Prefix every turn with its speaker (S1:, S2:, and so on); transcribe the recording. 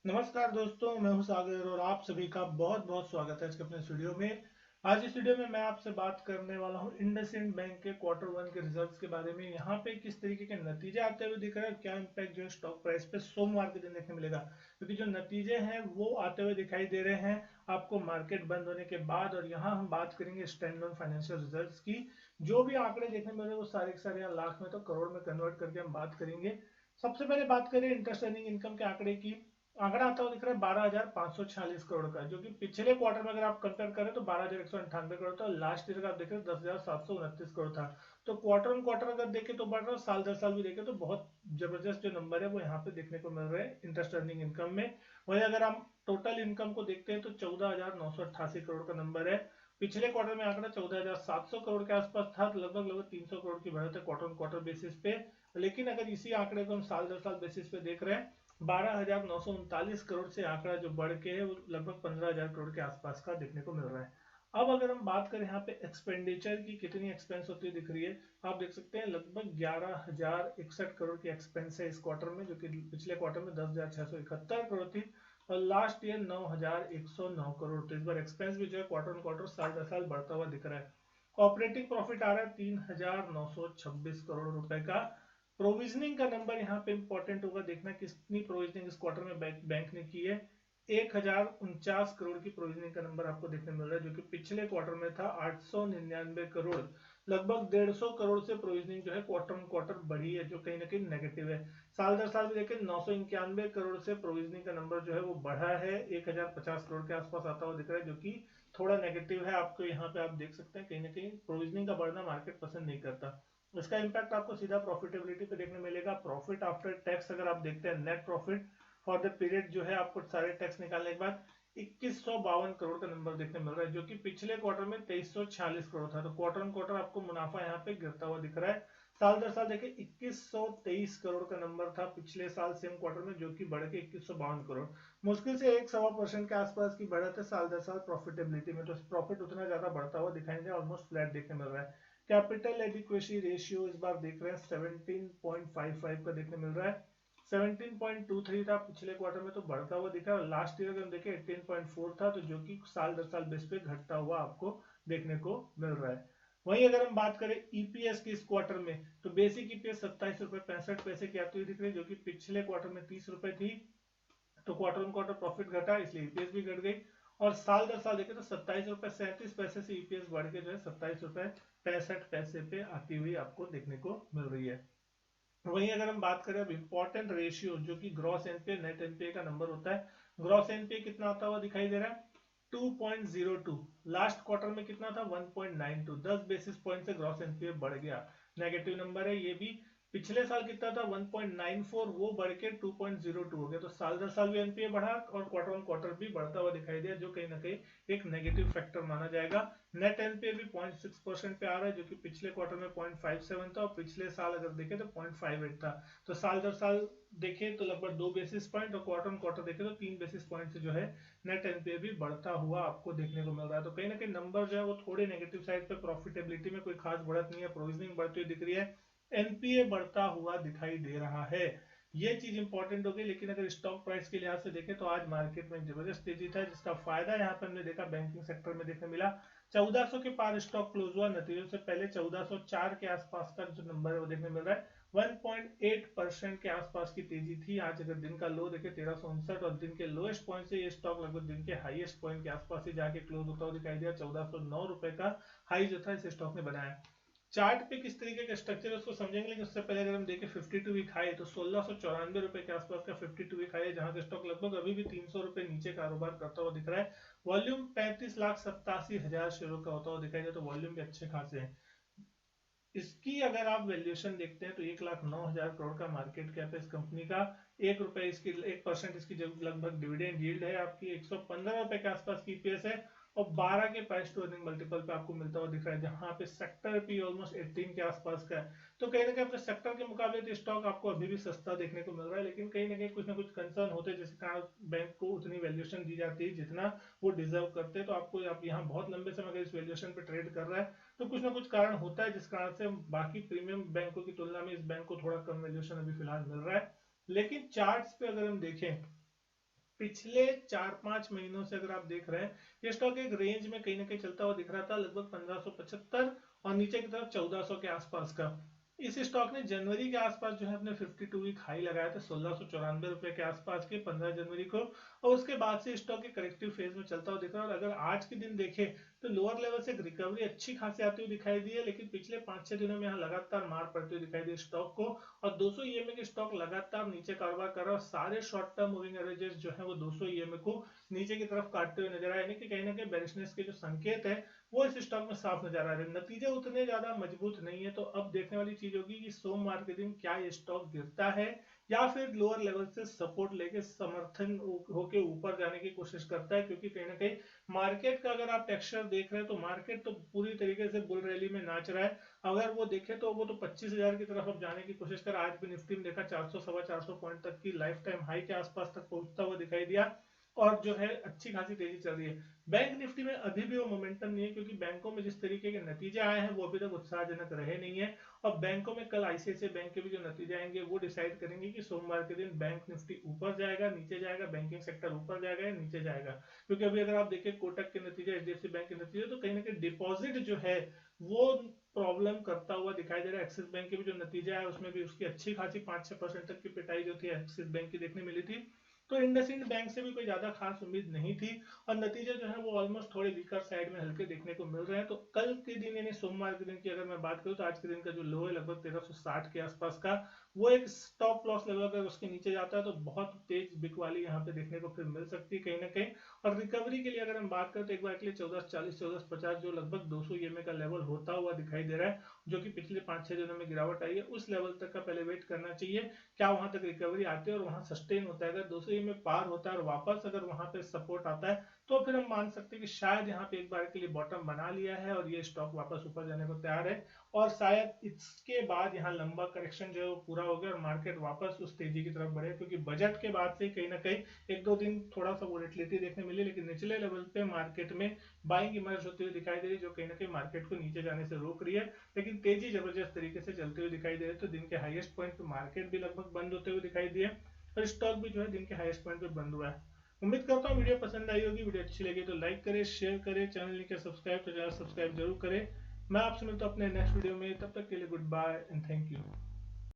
S1: नमस्कार दोस्तों, मैं हूं सागर और आप सभी का बहुत बहुत स्वागत है आज के अपने इस वीडियो में। आज इस वीडियो में मैं आपसे बात करने वाला हूं इंडसइंड बैंक के क्वार्टर वन के रिजल्ट्स के बारे में। यहां पे किस तरीके के नतीजे आते हुए दिख रहे हैं और क्या इम्पैक्ट जो है स्टॉक प्राइस पे सोमवार के दिन देखने मिलेगा, क्योंकि जो नतीजे हैं वो आते हुए दिखाई दे रहे हैं आपको मार्केट बंद होने के बाद। और यहाँ हम बात करेंगे स्टैंड ऑन फाइनेंशियल रिजल्ट की। जो भी आंकड़े देखने मिल रहे हैं वो सारे के सारे यहाँ लाख में तो करोड़ में कन्वर्ट करके हम बात करेंगे। सबसे पहले बात करें इंटरेस्ट अर्निंग इनकम के आंकड़े की। आंकड़ा आता हुआ दिख रहा है 12,546 करोड़ का, जो कि पिछले क्वार्टर में अगर आप कंपेयर करें तो 12,198 करोड़ था। लास्ट ईयर का आप देखें तो 10,729 करोड़ था। तो क्वार्टर ऑन क्वार्टर अगर देखें तो बढ़ रहा है, साल दर साल भी देखें तो बहुत जबरदस्त जो नंबर है वो यहाँ पे देखने को मिल रहे हैं इंटरेस्ट अर्निंग इनकम में। वही अगर हम टोटल इनकम को देखते हैं तो 14,988 करोड़ का नंबर है। पिछले क्वार्टर में आंकड़ा 14,700 करोड़ के आसपास था, तो लगभग लगभग 300 करोड़ की बढ़त है क्वार्टर ऑन क्वार्टर बेसिस पे। लेकिन अगर इसी आंकड़े को हम साल दर साल बेसिस पे देख रहे हैं, 12,939 करोड़ से आंकड़ा जो बढ़ के है वो लगभग 15,000 करोड़ के आसपास का देखने को मिल रहा है। अब अगर हम बात करें यहाँ पे एक्सपेंडिचर की, कितनी एक्सपेंस होती हुई दिख रही है, आप देख सकते हैं लगभग 11,061 करोड़ की एक्सपेंस है इस क्वार्टर में, जो कि पिछले क्वार्टर में 10,671 करोड़ थी और लास्ट ईयर 9,109 करोड़। तो इस बार एक्सपेंस भी जो है क्वार्टर ऑन क्वार्टर साल दर साल बढ़ता हुआ दिख रहा है। ऑपरेटिंग प्रॉफिट आ रहा है 3,926 करोड़ रुपए का। प्रोविजनिंग का नंबर यहाँ पे इंपॉर्टेंट होगा, देखना कितनी प्रोविजनिंग इस क्वार्टर में बैंक ने की है। 1,049 करोड़ की प्रोविजनिंग का नंबर आपको देखने मिल रहा है, जो कि पिछले क्वार्टर में था 899 करोड़। लगभग 150 करोड़ से प्रोविजनिंग जो है क्वार्टर ऑन क्वार्टर बढ़ी है, जो कहीं ना कहीं नेगेटिव है। साल दर साल भी देखें 991 करोड़ से प्रोविजनिंग का नंबर जो है वो बढ़ा है, 1,050 करोड़ के आसपास आता हुआ दिख रहा है, जो कि थोड़ा नेगेटिव है। आपको यहाँ पे आप देख सकते हैं कहीं ना कहीं प्रोविजनिंग का बढ़ना मार्केट पसंद नहीं करता। इसका इम्पैक्ट आपको सीधा प्रॉफिटेबिलिटी पे देखने मिलेगा। प्रॉफिट आफ्टर टैक्स अगर आप देखते हैं, net profit for the period जो है आपको सारे टैक्स निकालने के बाद 2152 करोड़ का नंबर देखने मिल रहा है, जो कि पिछले क्वार्टर में 2346 करोड़ था। तो क्वार्टर ऑन क्वार्टर आपको मुनाफा यहाँ पे गिरता हुआ दिख रहा है। साल दर साल देखिए 2123 करोड़ का नंबर था पिछले साल सेम क्वार्टर में, जो कि बढ़ के 2152 करोड़। मुश्किल से 1-1.25% के आसपास की बढ़त है साल दर साल प्रॉफिटेबिलिटी में। तो प्रॉफिट उतना ज्यादा बढ़ता हुआ दिखाई नहीं, ऑलमोस्ट फ्लैट देखने मिल रहा है। कैपिटल एडिक्वेसी रेशियो इस बार देख रहे हैं 17.55 का देखने मिल रहा है। 17.23 था पिछले क्वार्टर में, तो बढ़ता हुआ दिखा। और लास्ट ईयर अगर हम देखें 18.4 था, तो जो कि साल दर साल बेस पे घटता हुआ आपको देखने को मिल रहा है। वहीं अगर हम बात करें ईपीएस की इस क्वार्टर में, तो बेसिक ईपीएस 27 रुपए 65 पैसे की आती हुई दिख रही है, जो कि पिछले क्वार्टर में 30 रुपए थी। तो क्वार्टर ऑन क्वार्टर प्रॉफिट घटा, इसलिए ईपीएस भी घट गई। और साल दर साल देखें तो 27 रुपए 37 पैसे से ईपीएस बढ़ के जो है 27 रुपए 65 पैसे पे आती हुई आपको देखने को मिल रही है। वहीं अगर हम बात करें अब इंपॉर्टेंट रेशियो, जो कि ग्रॉस एनपीए नेट एनपीए का नंबर होता है। ग्रॉस एनपीए कितना आता हुआ दिखाई दे रहा है, 2.02। लास्ट क्वार्टर में कितना था, 1.92। 10 बेसिस पॉइंट से ग्रॉस एनपीए बढ़ गया, नेगेटिव नंबर है ये भी। पिछले साल कितना था, 1.94, वो बढ़ के 2.02 हो गया। तो साल दर साल भी एनपीए बढ़ा और क्वार्टर ऑन क्वार्टर भी बढ़ता हुआ दिखाई दिया, जो कहीं ना कहीं एक नेगेटिव फैक्टर माना जाएगा। नेट एनपीए भी 0.6% पे आ रहा है, जो कि पिछले क्वार्टर में 0.57 था और पिछले साल अगर देखें तो 0.58 था। तो साल दर साल देखें तो लगभग 2 बेसिस पॉइंट, और क्वार्टर ऑन क्वार्टर देखें तो 3 बेसिस पॉइंट से जो है नेट एनपीए भी बढ़ता हुआ आपको देखने को मिल रहा है। तो कहीं ना कहीं नंबर जो है वो थोड़े नेगेटिव साइड पे, प्रॉफिटेबिलिटी में कोई खास बढ़त नहीं है, प्रोविजनिंग बढ़ती हुई दिख रही है, एनपीए बढ़ता हुआ दिखाई दे रहा है। ये चीज इंपॉर्टेंट होगी। लेकिन अगर स्टॉक प्राइस के लिहाज से देखें तो आज मार्केट में जबरदस्त तेजी था, जिसका फायदा यहाँ पर हमने देखा बैंकिंग सेक्टर में देखने मिला। 1400 के पार स्टॉक क्लोज हुआ, नतीजों से पहले 1404 के आसपास का जो नंबर है वो देखने मिल रहा है। 1.8% के आसपास की तेजी थी। आज अगर दिन का लो देखे 1359, और दिन के लोएस्ट पॉइंट से ये स्टॉक लगभग दिन के हाईएस्ट पॉइंट के आसपास ही जाके क्लोज होता हुआ दिखाई दिया। 1409 रुपए का हाई जो था इस स्टॉक ने बनाया। चार्ट पे किस तरीके का स्ट्रक्चर है उसको समझेंगे, लेकिन उससे पहले अगर हम देखें 52 वीक हाई, तो 1694 रुपए के आसपास का 52 वीक हाई है, जहां से स्टॉक लगभग अभी भी 300 रुपए नीचे कारोबार करता हुआ दिख रहा है। वॉल्यूम 35,87,000 शेयरों का होता हुआ दिखाई दे, तो वॉल्यूम भी अच्छे खासे हैं। इसकी अगर आप वैल्यूएशन देखते हैं तो 1,09,000 करोड़ का मार्केट कैप है इस कंपनी का। 1 रुपए इसकी 1% इसकी लगभग डिविडेंड यील्ड है आपकी, 115 रुपए के आसपास की ईपीएस है। और 12 के प्राइस टू अर्निंग मल्टीपल पे आपको मिलता हुआ दिख रहा है, जहां पे सेक्टर भी ऑलमोस्ट 18 के आसपास का है। तो कहीं ना कहीं अपने सेक्टर के मुकाबले तो स्टॉक आपको अभी भी सस्ता देखने को मिल रहा है, लेकिन कहीं ना कहीं कुछ ना कुछ कंसर्न होते हैं, जिसके कारण बैंक को उतनी वैल्यूएशन दी जाती है जितना वो डिजर्व करते हैं। तो आपको आप यहाँ बहुत लंबे समय अगर इस वैल्यूएशन पे ट्रेड कर रहा है, तो कुछ ना कुछ कारण होता है जिस कारण से बाकी प्रीमियम बैंकों की तुलना में इस बैंक को थोड़ा कम वैल्यूएशन अभी फिलहाल मिल रहा है। लेकिन चार्ट्स पे अगर हम देखें, पिछले 4-5 महीनों से अगर आप देख रहे हैं, ये स्टॉक एक रेंज में कहीं ना कहीं चलता हुआ दिख रहा था, लगभग 1575 और नीचे की तरफ 1400 के आसपास का। इस स्टॉक ने जनवरी के आसपास जो है अपने 52 वीक हाई लगाया था 1694 रुपए के आसपास के 15 जनवरी को, और उसके बाद से स्टॉक एक करेक्टिव फेज में चलता हुआ दिख रहा है। और अगर आज के दिन देखें तो लोअर लेवल से रिकवरी अच्छी खासी आती हुई दिखाई दी है, लेकिन पिछले 5-6 दिनों में यहाँ लगातार मार पड़ती हुई दिखाई दी स्टॉक को। और 200 ईएमए के स्टॉक लगातार नीचे कारोबार कर रहा है और सारे शॉर्ट टर्म मूविंग एवरेजेस जो है वो 200 ईएमए को नीचे की तरफ काटते हुए नजर आए, यानी कि कहीं ना कहीं बेरिशनेस के जो संकेत है वो इस स्टॉक में साफ नजर आ रहे हैं। नतीजे उतने ज्यादा मजबूत नहीं है, तो अब देखने वाली चीज होगी कि सोमवार के दिन क्या ये स्टॉक गिरता है या फिर लोअर लेवल से सपोर्ट लेके समर्थन होके ऊपर जाने की कोशिश करता है। क्योंकि कहीं ना कहीं मार्केट का अगर आप टेक्सचर देख रहे हैं तो मार्केट तो पूरी तरीके से बुल रैली में नाच रहा है। अगर वो देखे तो वो तो 25,000 की तरफ अब जाने की कोशिश कर, आज भी निफ्टी में देखा 400 सवा 400 पॉइंट तक की लाइफ टाइम हाई के आसपास तक पहुंचता हुआ दिखाई दिया और जो है अच्छी खासी तेजी चल रही है। बैंक निफ्टी में अभी भी वो मोमेंटम नहीं है, क्योंकि बैंकों में जिस तरीके के नतीजे आए हैं वो अभी तक उत्साहजनक रहे नहीं है। और बैंकों में कल आईसीआईसीआई बैंक के भी जो नतीजे आएंगे वो डिसाइड करेंगे कि सोमवार के दिन बैंक निफ्टी ऊपर जाएगा, नीचे जाएगा, बैंकिंग सेक्टर ऊपर जाएगा या नीचे जाएगा। क्योंकि अभी अगर आप देखें कोटक के नतीजे, एचडीएफसी बैंक के नतीजे, तो कहीं ना कहीं डिपॉजिट जो है वो प्रॉब्लम करता हुआ दिखाई दे रहा है। एक्सिस बैंक के भी जो नतीजा है उसमें भी उसकी अच्छी खासी 5-6% तक की पिटाई जो थी एक्सिस बैंक की देखने मिली थी। तो इंडसइंड बैंक से भी कोई ज्यादा खास उम्मीद नहीं थी और नतीजे जो है वो ऑलमोस्ट थोड़े वीकर साइड में हल्के देखने को मिल रहे हैं। तो कल के दिन यानी सोमवार के दिन की अगर मैं बात करूं तो आज के दिन का जो लो है लगभग 1360 के आसपास का, वो एक स्टॉप लॉस लेवल अगर उसके नीचे जाता है तो बहुत तेज बिक वाली यहाँ पे देखने को फिर मिल सकती है कहीं ना कहीं। और रिकवरी के लिए अगर हम बात करें तो एक बार के लिए 1440 1450 जो लगभग 200 ईएमए का लेवल होता हुआ दिखाई दे रहा है, जो कि पिछले 5-6 दिनों में गिरावट आई है, उस लेवल तक का पहले वेट करना चाहिए। क्या वहां तक रिकवरी आती है और वहां सस्टेन होता है, अगर 200 में पार होता है और वापस अगर वहां पे सपोर्ट आता है तो फिर हम मान सकते हैं कि शायद यहाँ पे एक बार के लिए बॉटम बना लिया है और ये स्टॉक वापस ऊपर जाने को तैयार है। और शायद इसके बाद यहाँ लंबा करेक्शन जो है वो पूरा हो गया और मार्केट वापस उस तेजी की तरफ बढ़े, क्योंकि बजट के बाद से कहीं ना कहीं 1-2 दिन थोड़ा सा वोलेटिलिटी देखने मिली, लेकिन निचले लेवल पे मार्केट में बाइंग इमर्ज होती हुई दिखाई दे रही, जो कहीं ना कहीं मार्केट को नीचे जाने से रोक रही है। लेकिन तेजी जबरदस्त तरीके से चलते हुए दिखाई दे रही है। तो दिन के हाईएस्ट पॉइंट पे मार्केट भी लगभग बंद होते हुए दिखाई दिए और स्टॉक भी जो है दिन के हाईएस्ट पॉइंट पे बंद हुआ है। उम्मीद करता हूँ वीडियो पसंद आई होगी। वीडियो अच्छी लगी तो लाइक करें, शेयर करें, चैनल नहीं किया सब्सक्राइब तो चैनल सब्सक्राइब जरूर करें। मैं आपसे मिलता हूँ अपने नेक्स्ट वीडियो में, तब तक के लिए good bye and thank you.